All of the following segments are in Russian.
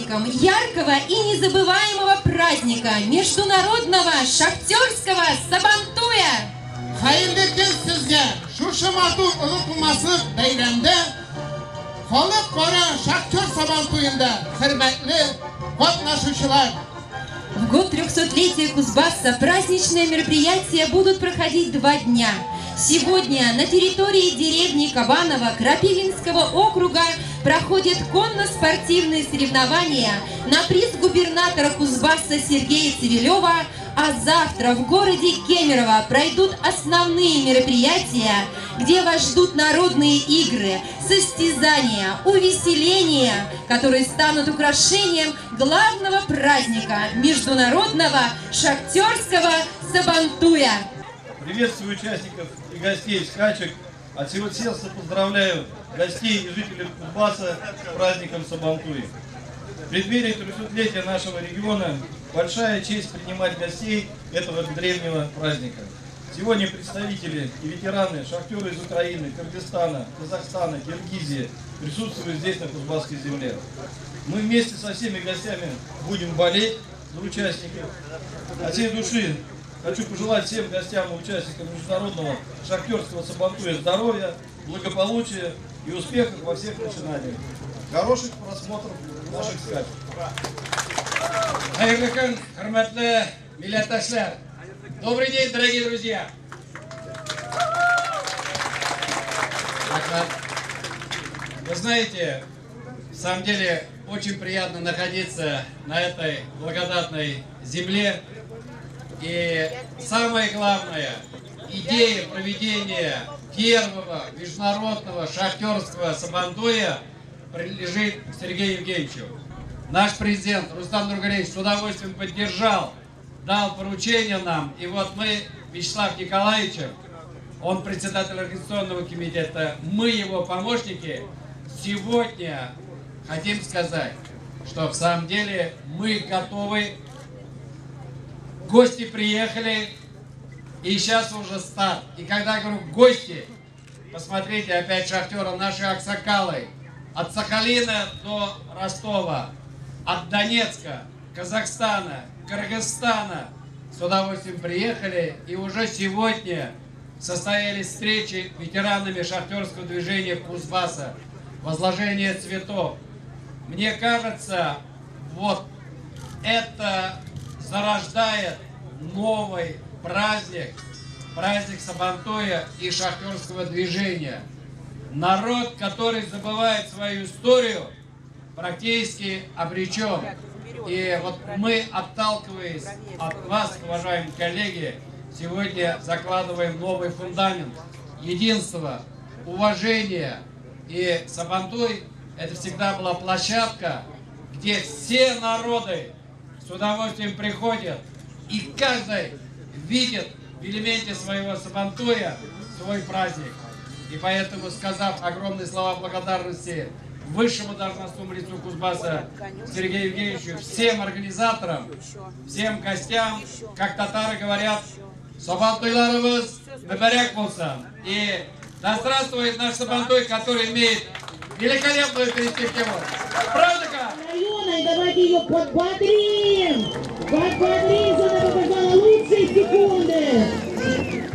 праздником яркого и незабываемого праздника Международного шахтерского Сабантуя! Hayırlı kez sizge şu şamatu unutulması beyramda Халык бара Шахтер Сабантуйында хөрмәтле катнашучылар. В год 300-летия Кузбасса праздничные мероприятия будут проходить 2 дня. Сегодня на территории деревни Кабаново Крапивинского округа проходят конно-спортивные соревнования на приз губернатора Кузбасса Сергея Цивилева, а завтра в городе Кемерово пройдут основные мероприятия, где вас ждут народные игры, состязания, увеселения, которые станут украшением главного праздника Международного шахтерского Сабантуя. Приветствую участников и гостей скачек. От всего сердца поздравляю гостей и жителей Кузбасса с праздником Сабантуй. В преддверии 300-летия нашего региона большая честь принимать гостей этого древнего праздника. Сегодня представители и ветераны, шахтеры из Украины, Кыргызстана, Казахстана, Киргизии присутствуют здесь, на Кузбасской земле. Мы вместе со всеми гостями будем болеть за участников. От всей души хочу пожелать всем гостям и участникам Международного шахтерского Сабантуя здоровья, благополучия и успехов во всех начинаниях. Хороших просмотров наших скачек. Хайырлы күн, хөрмәтле милләттәшләр. Добрый день, дорогие друзья. Вы знаете, в самом деле очень приятно находиться на этой благодатной земле. И самое главное, идея проведения первого международного шахтерского Сабантуя принадлежит Сергею Евгеньевичу. Наш президент Рустам Нургалиевич с удовольствием поддержал, дал поручение нам. И вот мы, Вячеслав Николаевич, он председатель организационного комитета, мы его помощники, сегодня хотим сказать, что в самом деле мы готовы. Гости приехали, и сейчас уже старт. И когда я говорю гости, посмотрите, опять шахтеры, наши аксакалы, от Сахалина до Ростова, от Донецка, Казахстана, Кыргызстана с удовольствием приехали. И уже сегодня состоялись встречи с ветеранами шахтерского движения Кузбасса, возложение цветов. Мне кажется, вот это зарождает новый праздник, праздник Сабантуя и шахтерского движения. Народ, который забывает свою историю, практически обречен. И вот мы, отталкиваясь от вас, уважаемые коллеги, сегодня закладываем новый фундамент единства, уважения. И Сабантуй — это всегда была площадка, где все народы с удовольствием приходят, и каждый видит в элементе своего Сабантуя свой праздник. И поэтому, сказав огромные слова благодарности высшему должностному лицу Кузбасса Сергею Евгеньевичу, всем организаторам, всем гостям, как татары говорят, Сабантуйларыбыз mübarek болсын. И да здравствует наш Сабантуй, который имеет великолепную перспективу. Правда? Давайте ее подбодрим! Подбодрим, она показала лучшие секунды!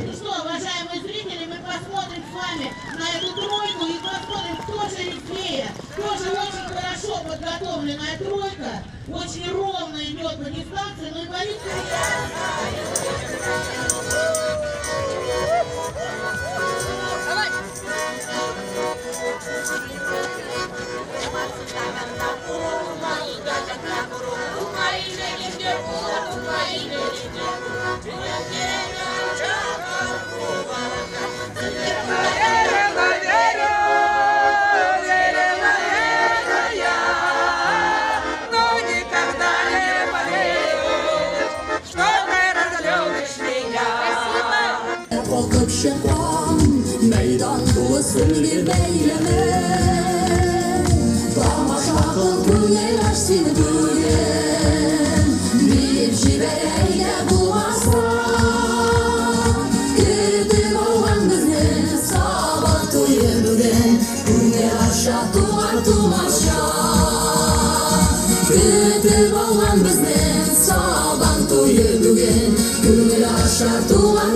Ну что, уважаемые зрители, мы посмотрим с вами на эту тройку и посмотрим, кто же резвее. Тоже очень хорошо подготовленная тройка, очень ровно идет по дистанции, но и борится. Kalkıp şefan meydan duasını beyleme Damaşa kılgın elersin düğün Bir jibereyle bulmazsa Girdim olan kızını Sabantuy'u bugün Günler aşağı duman duman aşağı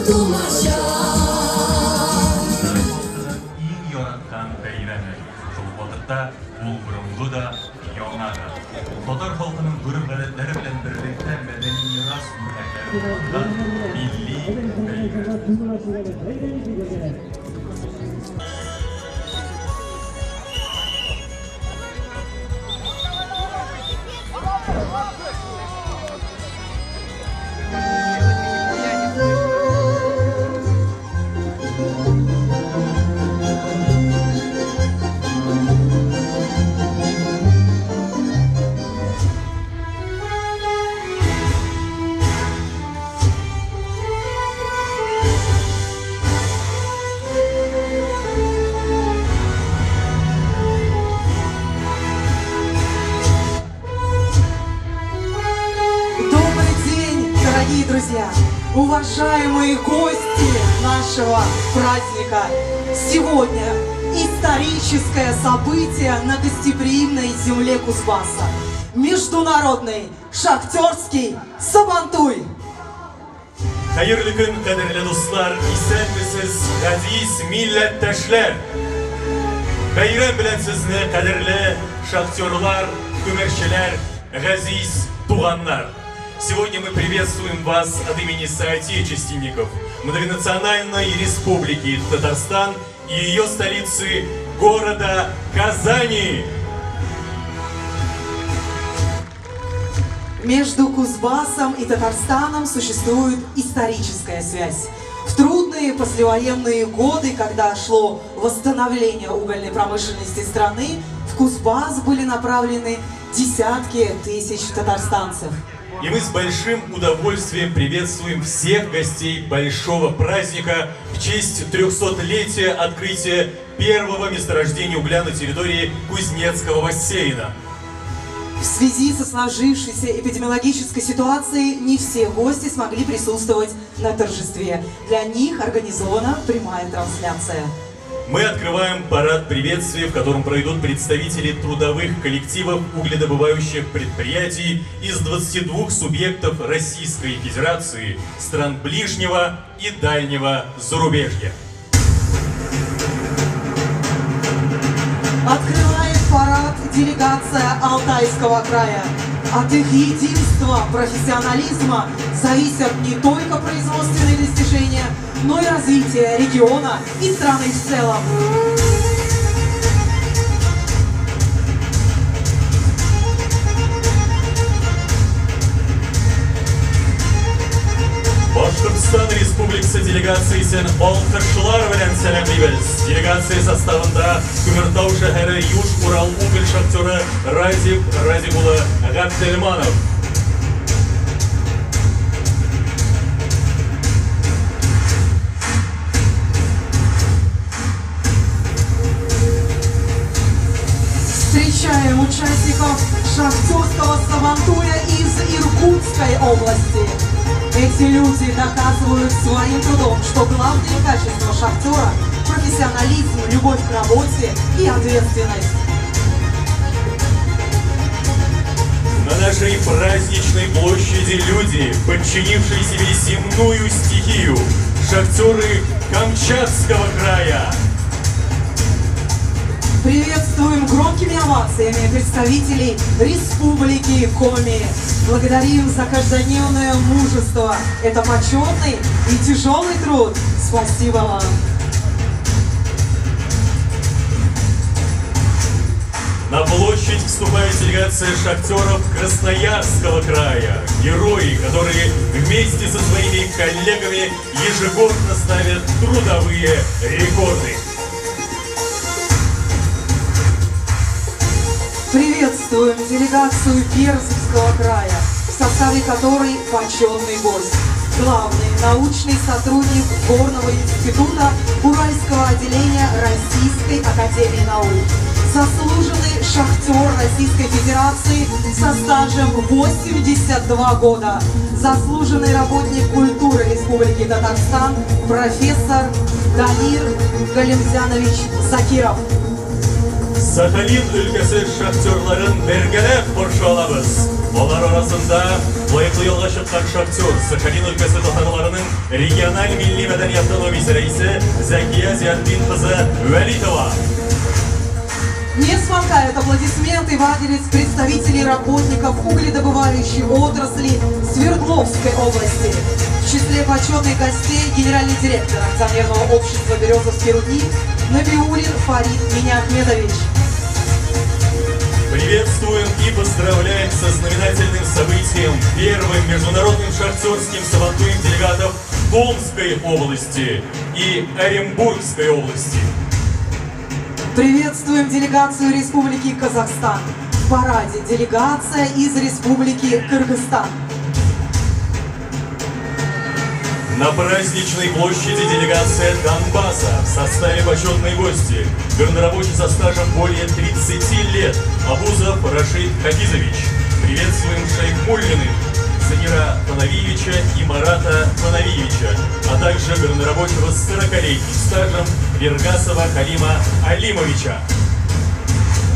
tumaşa Ең яраткан бәйрәме. Шул вакытта ул борынгы да, яңа да. Татар халкының гөрәм-гадәтләре белән берлектә мәдәни мирас үрнәкләре булган милли бәйрәм. Дорогие друзья, уважаемые гости нашего праздника, сегодня историческое событие на гостеприимной земле Кузбасса. Международный шахтерский Сабантуй. Хәерле көн, кадерле дуслар, исәнмесез, газиз милләттәшләр. Бәйрәм белән сезне, кадерле шахтерлар, күмәрчеләр, газиз туганнар. Сегодня мы приветствуем вас от имени соотечественников Многонациональной Республики Татарстан и ее столицы города Казани. Между Кузбассом и Татарстаном существует историческая связь. В трудные послевоенные годы, когда шло восстановление угольной промышленности страны, в Кузбасс были направлены десятки тысяч татарстанцев. И мы с большим удовольствием приветствуем всех гостей большого праздника в честь 300-летия открытия первого месторождения угля на территории Кузнецкого бассейна. В связи со сложившейся эпидемиологической ситуацией не все гости смогли присутствовать на торжестве. Для них организована прямая трансляция. Мы открываем парад приветствия, в котором пройдут представители трудовых коллективов угледобывающих предприятий из 22 субъектов Российской Федерации, стран ближнего и дальнего зарубежья. Открывает парад делегация Алтайского края. От их единства, профессионализма зависят не только производственные достижения, но и развитие региона и страны в целом. Башкортстан Республикасы делегациясен Алтышлар белән сәламлыйбыз. Делегация составында Күмертау шәһәре Юж-Урал уголь шахтеры Разик улы Габдельманов. Встречаем участников шахтерского Сабантуя из Иркутской области. Эти люди доказывают своим трудом, что главное качество шахтера – профессионализм, любовь к работе и ответственность. На нашей праздничной площади люди, подчинившие себе земную стихию, шахтеры Камчатского края. Приветствуем громкими овациями представителей Республики Коми. Благодарим за каждодневное мужество. Это почетный и тяжелый труд. Спасибо вам. На площадь вступает делегация шахтеров Красноярского края. Герои, которые вместе со своими коллегами ежегодно ставят трудовые рекорды. Приветствуем делегацию Пермского края, в составе которой почетный гость, главный научный сотрудник Горного института Уральского отделения Российской академии наук, заслуженный шахтер Российской Федерации со стажем 82 года, заслуженный работник культуры Республики Татарстан, профессор Дамир Галимзянович Закиров. Сахалин өлкәсе шахтерларын бергәләп каршы алабыз. Алар арасында лайыклы ялга чыккан шахтер Сахалин өлкәсе татарларының региональ милли мәдәният комиссия рәисе Зәкия Зиятдин кызы Вәлитова. Не смолкают аплодисменты в адрес представителей работников угледобывающей отрасли Свердловской области. В числе почетных гостей генеральный директор акционерного общества «Березовские рудник» Набиуллин Фарид Миниахмедович. Приветствуем и поздравляем со знаменательным событием, первым международным шахтерским сабантуем делегатов Томской области и Оренбургской области. Приветствуем делегацию Республики Казахстан. В параде делегация из Республики Кыргызстан. На праздничной площади делегация Донбасса в составе почетной гости, горнорабочий со стажем более 30 лет, Абузов Рашид Хафизович. Приветствуем Шайхмуллиных, Самира Панавиевича и Марата Панавиевича, а также горнорабочего с 40-летним стажем Вергасова Халима Алимовича.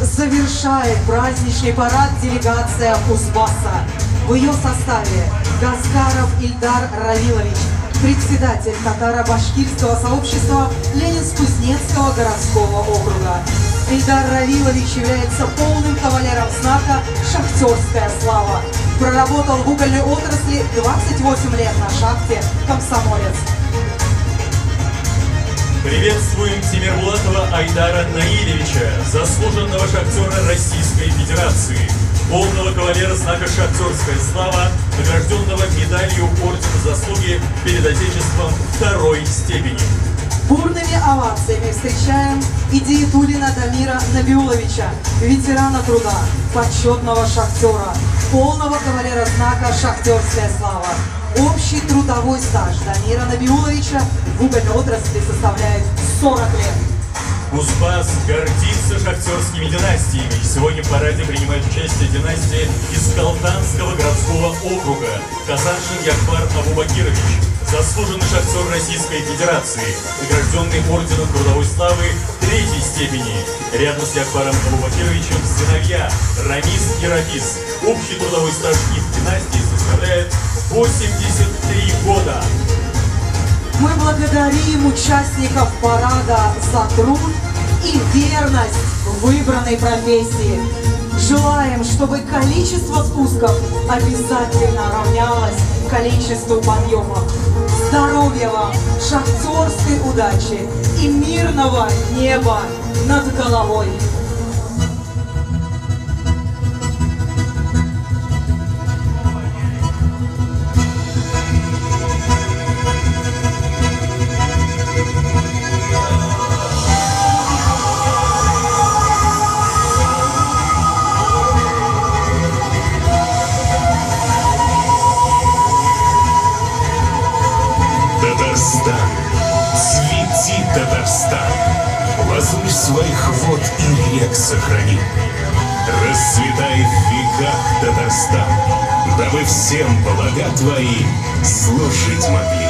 Завершает праздничный парад делегация Кузбасса. В ее составе Гаскаров Ильдар Равилович, председатель татаро-башкирского сообщества Ленинск-Кузнецкого городского округа. Ильдар Равилович является полным кавалером знака «Шахтерская слава». Проработал в угольной отрасли 28 лет на шахте «Комсомолец». Приветствуем Тимирбулатова Айдара Наилевича, заслуженного шахтера Российской Федерации, полного кавалера знака «Шахтерская слава», награжденного медалью Ордена Заслуги перед Отечеством второй степени. Бурными овациями встречаем Идиетуллина Дамира Набиуловича, ветерана труда, почетного шахтера, полного кавалера знака «Шахтерская слава». Общий трудовой стаж Дамира Набиуловича в угольной отрасли составляет 40 лет. Кузбасс гордится шахтерскими династиями. Сегодня в параде принимает участие династия из Калтанского городского округа Казаншин Якбар Абубакирович, заслуженный шахтер Российской Федерации, награжденный орденом трудовой славы третьей степени. Рядом с Якбаром Абубакировичем сыновья Рамис и Рафис. Общий трудовой стаж их династии составляет 83 года. Мы благодарим участников парада за труд и верность выбранной профессии. Желаем, чтобы количество спусков обязательно равнялось количеству подъемов. Здоровья вам, шахтерской удачи и мирного неба над головой. Татарстан, цвети, Татарстан, возвышь своих вод и рек сохрани. Расцветай в веках, Татарстан, дабы всем блага твои служить могли.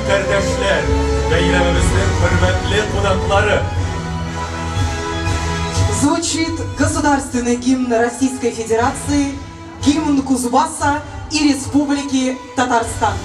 кардәшләр, бәйрәмебезнең хөрмәтле кунаклары. Звучит государственный гимн Российской Федерации, гимн Кузбасса и Республики Татарстан.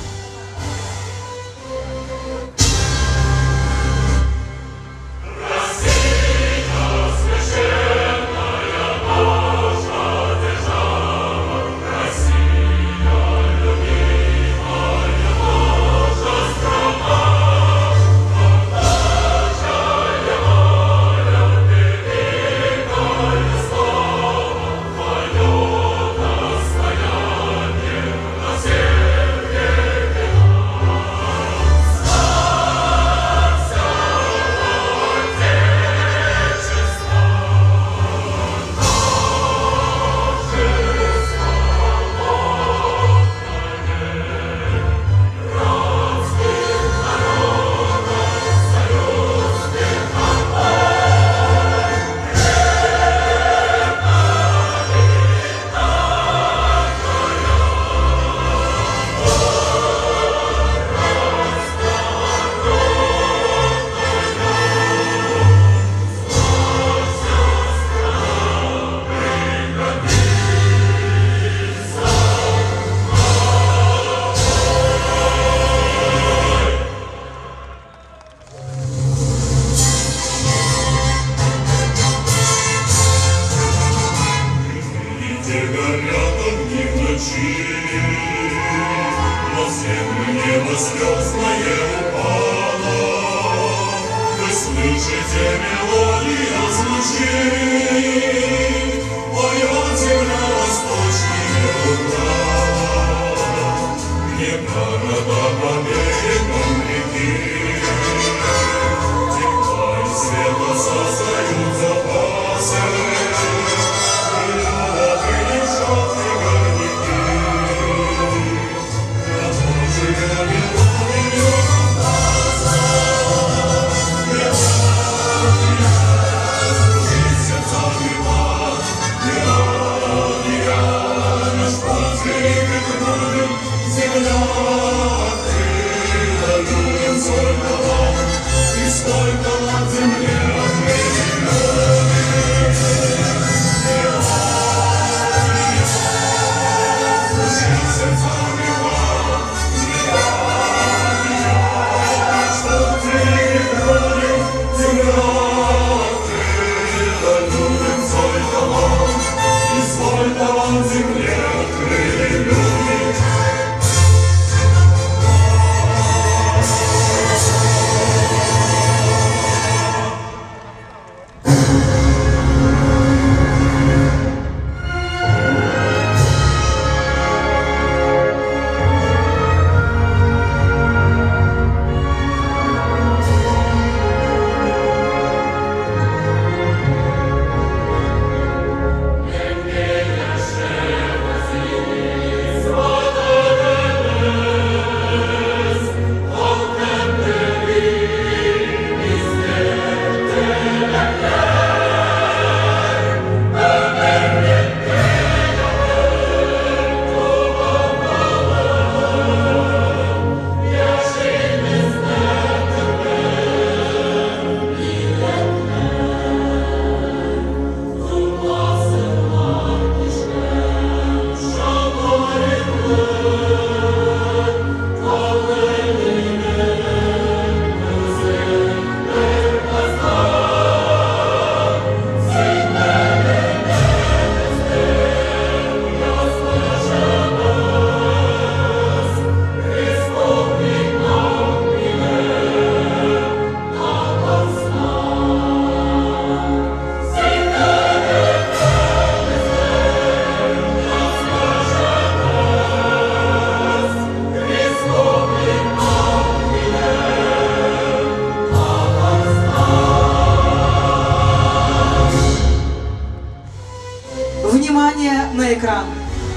на экран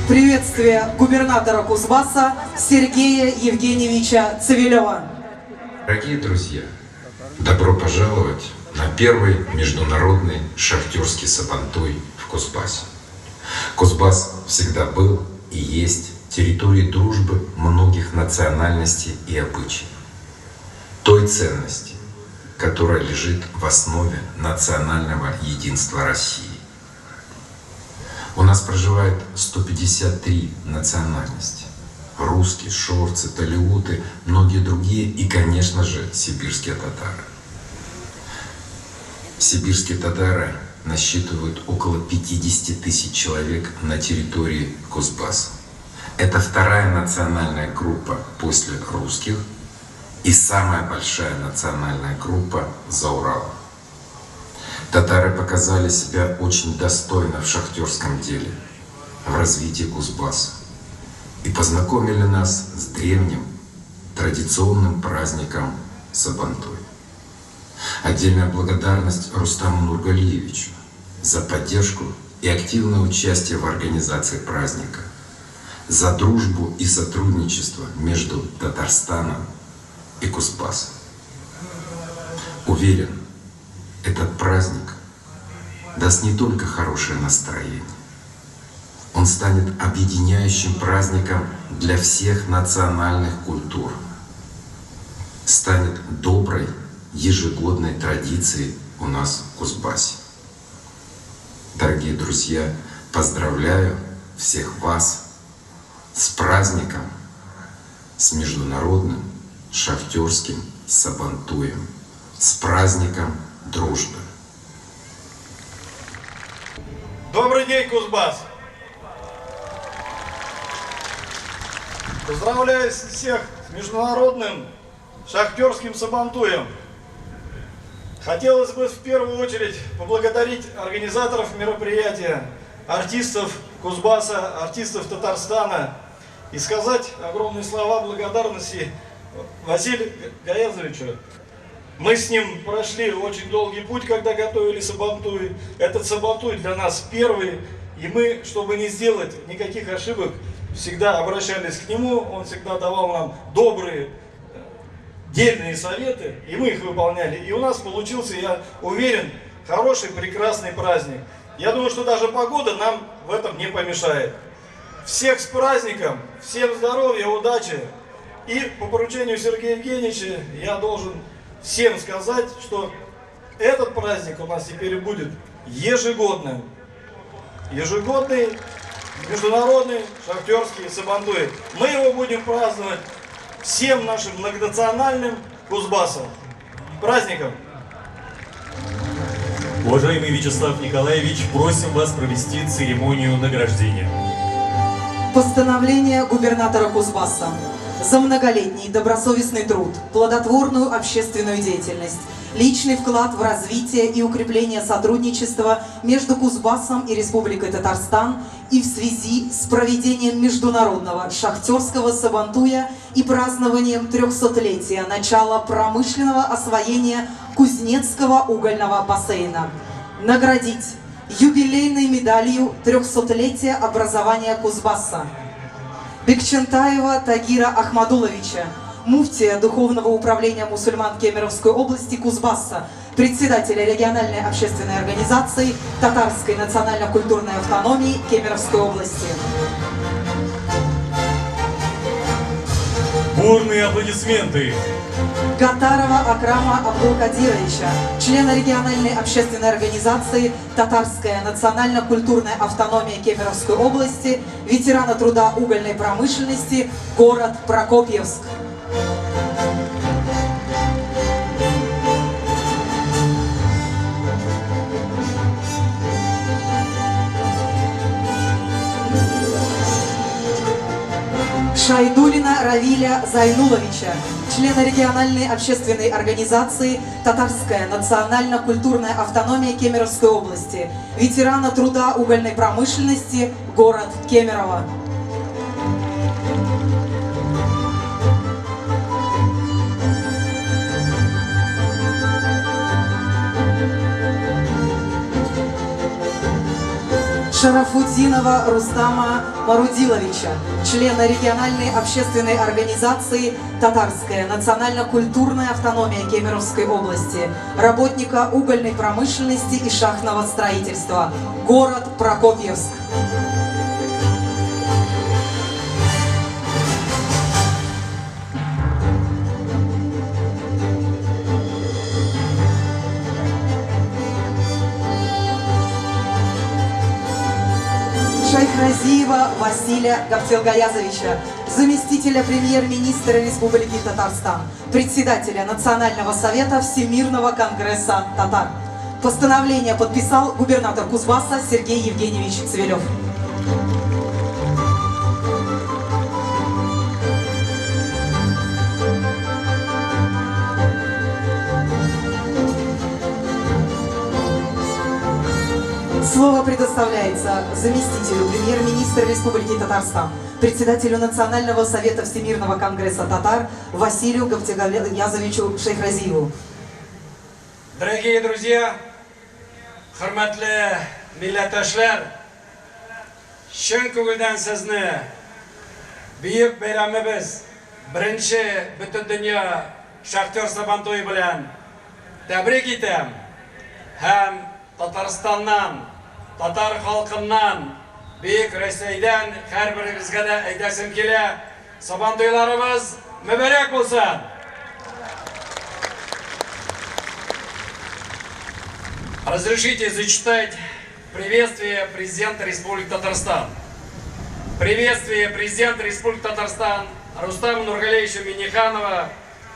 приветствие губернатора Кузбасса Сергея Евгеньевича Цивилева. Дорогие друзья, добро пожаловать на первый международный шахтерский сабантуй в Кузбассе. Кузбасс всегда был и есть территорией дружбы многих национальностей и обычаев. той ценности, которая лежит в основе национального единства России. У нас проживает 153 национальности. Русские, шорцы, талиуты, многие другие и, конечно же, сибирские татары. Сибирские татары насчитывают около 50 тысяч человек на территории Кузбасса. Это вторая национальная группа после русских и самая большая национальная группа за Уралом. Татары показали себя очень достойно в шахтерском деле, в развитии Кузбасса и познакомили нас с древним традиционным праздником Сабантуй. Отдельная благодарность Рустаму Нургалиевичу за поддержку и активное участие в организации праздника, за дружбу и сотрудничество между Татарстаном и Кузбассом. Уверен, этот праздник даст не только хорошее настроение, он станет объединяющим праздником для всех национальных культур, станет доброй ежегодной традицией у нас в Кузбассе. Дорогие друзья, поздравляю всех вас с праздником, с международным шахтерским Сабантуем, с праздником дружбы. Добрый день, Кузбасс! Поздравляю всех с международным шахтерским Сабантуем. Хотелось бы в первую очередь поблагодарить организаторов мероприятия, артистов Кузбасса, артистов Татарстана и сказать огромные слова благодарности Василию Гаязовичу. Мы с ним прошли очень долгий путь, когда готовили Сабантуй. Этот Сабантуй для нас первый, и мы, чтобы не сделать никаких ошибок, всегда обращались к нему, он всегда давал нам добрые, дельные советы, и мы их выполняли. И у нас получился, я уверен, хороший, прекрасный праздник. Я думаю, что даже погода нам в этом не помешает. Всех с праздником, всем здоровья, удачи. И по поручению Сергея Евгеньевича я должен всем сказать, что этот праздник у нас теперь будет ежегодным. Ежегодный международный шахтерский Сабантуй. Мы его будем праздновать всем нашим многонациональным Кузбассом. Праздником! Уважаемый Вячеслав Николаевич, просим вас провести церемонию награждения. Постановление губернатора Кузбасса за многолетний добросовестный труд, плодотворную общественную деятельность, личный вклад в развитие и укрепление сотрудничества между Кузбассом и Республикой Татарстан и в связи с проведением международного шахтерского Сабантуя и празднованием 300-летия начала промышленного освоения Кузнецкого угольного бассейна. Наградить юбилейной медалью 300-летия образования Кузбасса Бекчентаева Тагира Ахмадуловича, муфтия Духовного управления мусульман Кемеровской области Кузбасса, председателя региональной общественной организации Татарской национально-культурной автономии Кемеровской области. Бурные аплодисменты! Гатарова Акрама Абдулкадировича, члена региональной общественной организации Татарская национально-культурная автономия Кемеровской области, ветерана труда угольной промышленности, город Прокопьевск. Шайдулина Равиля Зайнуловича, члена региональной общественной организации Татарская национально-культурная автономия Кемеровской области, ветерана труда угольной промышленности, город Кемерово. Шарафуддинова Рустама Марудиловича, члена региональной общественной организации Татарская национально-культурная автономия Кемеровской области, работника угольной промышленности и шахтного строительства, город Прокопьевск. Шейхразиева Василия Гаптилгаязовича, заместителя премьер-министра Республики Татарстан, председателя Национального совета Всемирного конгресса татар. Постановление подписал губернатор Кузбасса Сергей Евгеньевич Цвелев. Слово предоставляется заместителю премьер-министра Республики Татарстан, председателю Национального совета Всемирного конгресса татар Василию Гаптилгаязовичу Шейхразиеву. Дорогие друзья, хурматлы милләттәшләр, чын күңелдән сезне бөек бәйрәмебез беренче бөтен дөнья шахтер Сабантуй белән тәбрик итәм һәм Татарстаннан, татар халкыннан, бөек Рәсәйдән һәрберегезгә дә әйтәсем килә, Сабантуйларыбыз мөбарәк булсын. Разрешите зачитать приветствие президента Республики Татарстан. Приветствие президента Республики Татарстан Рустама Нургалиевича Минниханова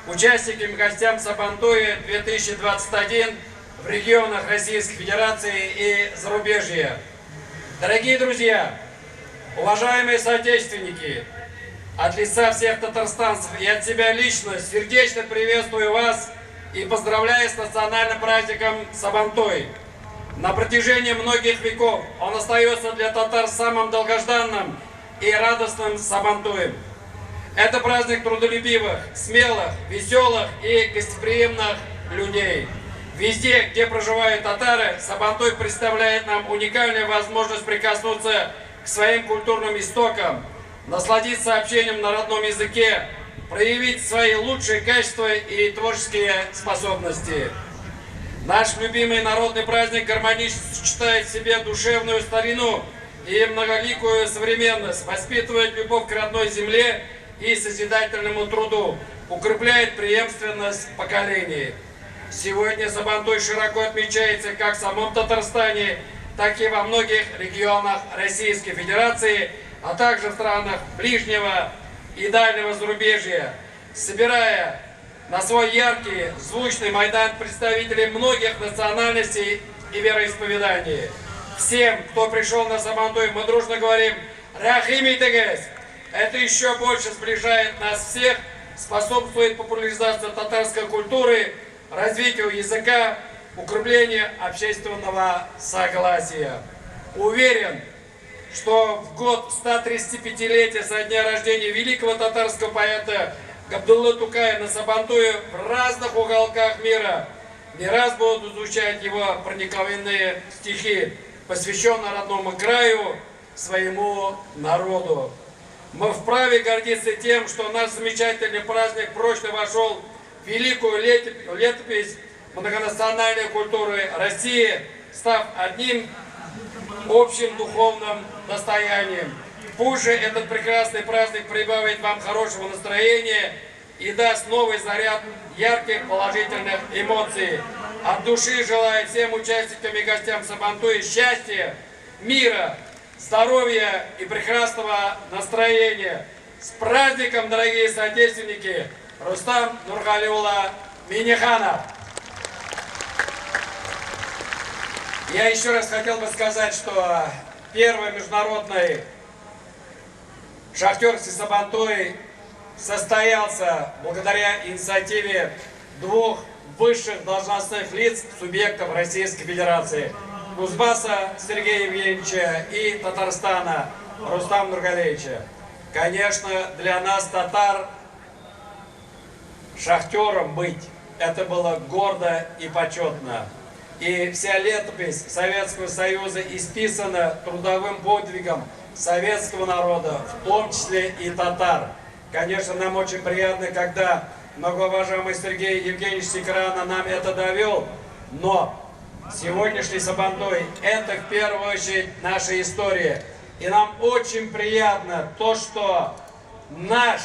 участникам и гостям Сабантуя 2021 в регионах Российской Федерации и зарубежья. Дорогие друзья, уважаемые соотечественники, от лица всех татарстанцев и от себя лично сердечно приветствую вас и поздравляю с национальным праздником Сабантуй. На протяжении многих веков он остается для татар самым долгожданным и радостным Сабантуем. Это праздник трудолюбивых, смелых, веселых и гостеприимных людей. Везде, где проживают татары, Сабантуй представляет нам уникальную возможность прикоснуться к своим культурным истокам, насладиться общением на родном языке, проявить свои лучшие качества и творческие способности. Наш любимый народный праздник гармонично сочетает в себе душевную старину и многоликую современность, воспитывает любовь к родной земле и созидательному труду, укрепляет преемственность поколений. Сегодня Сабантуй широко отмечается как в самом Татарстане, так и во многих регионах Российской Федерации, а также в странах ближнего и дальнего зарубежья, собирая на свой яркий, звучный майдан представителей многих национальностей и вероисповеданий. Всем, кто пришел на Сабантуй, мы дружно говорим «Рахим итегес». Это еще больше сближает нас всех, способствует популяризации татарской культуры, развитию языка, укреплению общественного согласия. Уверен, что в год 135-летия со дня рождения великого татарского поэта Габдуллы Тукая на Сабантуе в разных уголках мира не раз будут звучать его проникновенные стихи, посвященные родному краю, своему народу. Мы вправе гордиться тем, что наш замечательный праздник прочно вошел в великую летопись многонациональной культуры России, став одним общим духовным достоянием. Пусть же этот прекрасный праздник прибавит вам хорошего настроения и даст новый заряд ярких положительных эмоций. От души желаю всем участникам и гостям Сабантуя счастья, мира, здоровья и прекрасного настроения. С праздником, дорогие соотечественники! Рустам Нургалиулла Минниханов. Я еще раз хотел бы сказать, что первый международный шахтерский Сабантуй состоялся благодаря инициативе двух высших должностных лиц субъектов Российской Федерации: Кузбасса Сергея Евгеньевича и Татарстана Рустама Нургалиевича. Конечно, для нас, татар, шахтером быть, это было гордо и почетно. И вся летопись Советского Союза исписана трудовым подвигом советского народа, в том числе и татар. Конечно, нам очень приятно, когда многоуважаемый Сергей Евгеньевич с экрана нам это довел, но сегодняшний Сабантуй – это в первую очередь наша история. И нам очень приятно то, что наш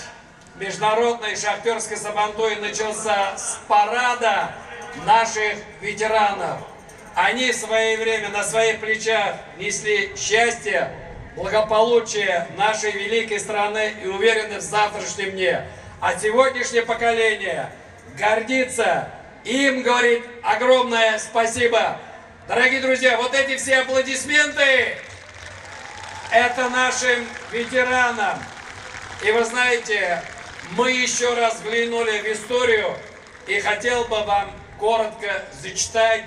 международный шахтерский Сабантуй начался с парада наших ветеранов. Они в свое время на своих плечах несли счастье, благополучия нашей великой страны и уверены в завтрашнем дне. А сегодняшнее поколение гордится. Им говорит огромное спасибо. Дорогие друзья, вот эти все аплодисменты — это нашим ветеранам. И вы знаете, мы еще раз взглянули в историю, и хотел бы вам коротко зачитать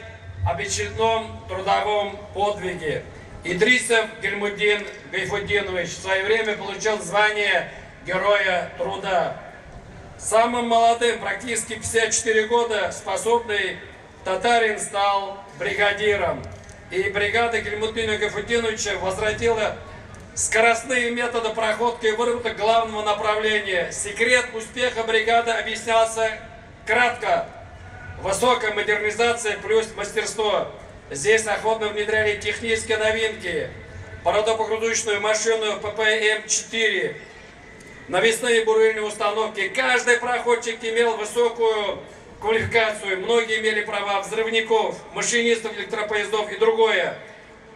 об очередном трудовом подвиге. Идрисов Гильмудин Гайфудинович в свое время получил звание Героя Труда. Самым молодым, практически 54 года, способный татарин стал бригадиром. И бригада Гильмудина Гайфудиновича возвратила скоростные методы проходки и выработок главного направления. Секрет успеха бригады объяснялся кратко. Высокая модернизация плюс мастерство. Здесь охотно внедряли технические новинки. Пародопогрузочную машину ППМ-4, навесные бурильные установки. Каждый проходчик имел высокую квалификацию. Многие имели права взрывников, машинистов электропоездов и другое.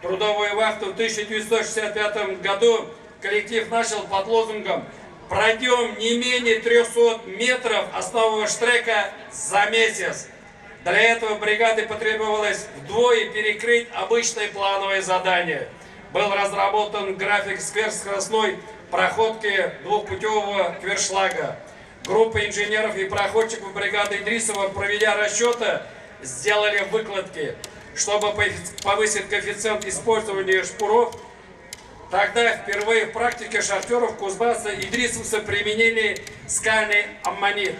Трудовую вахту в 1965 году коллектив начал под лозунгом «Пройдем не менее 300 метров основного штрека за месяц». Для этого бригады потребовалось вдвое перекрыть обычные плановые задания. Был разработан график сверхскоростной проходки двухпутевого квершлага. Группа инженеров и проходчиков бригады Идрисова, проведя расчеты, сделали выкладки, чтобы повысить коэффициент использования шпуров. Тогда впервые в практике шахтеров Кузбасса идрисовцы применили скальный аммонит.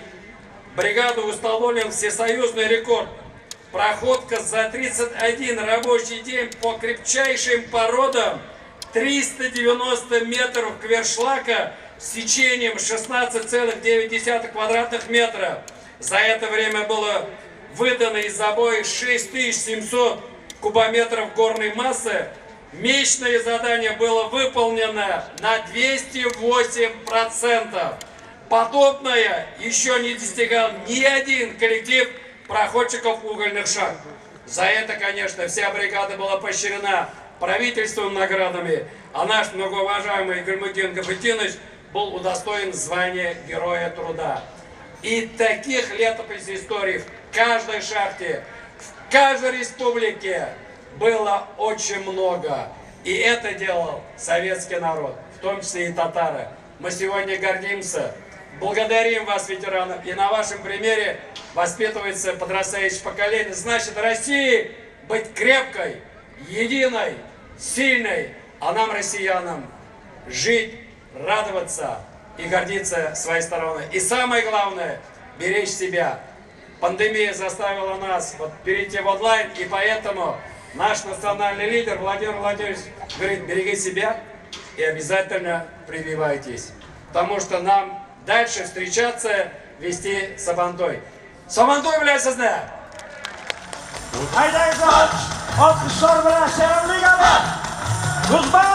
Бригаду установлен всесоюзный рекорд. Проходка за 31 рабочий день по крепчайшим породам 390 метров квершлака с сечением 16,9 квадратных метра. За это время было выдано из забоя 6700 кубометров горной массы. Месячное задание было выполнено на 208%. Подобное еще не достигал ни один коллектив проходчиков угольных шахт. За это, конечно, вся бригада была поощрена правительством наградами, а наш многоуважаемый Гильмудин Гайфудинович был удостоен звания Героя Труда. И таких летописей историй в каждой шахте, в каждой республике было очень много. И это делал советский народ, в том числе и татары. Мы сегодня гордимся, благодарим вас, ветеранов, и на вашем примере воспитывается подрастающее поколение. Значит, России быть крепкой, единой, сильной, а нам, россиянам, жить, радоваться и гордиться своей стороной. И самое главное, беречь себя. Пандемия заставила нас перейти в онлайн, и поэтому наш национальный лидер Владимир Владимирович говорит: береги себя и обязательно прививайтесь. Потому что нам дальше встречаться, вести Сабантуй. Сабантуy bilan sizni! Haydaymiz! Olqishlar bilan Sherali Kuzbas!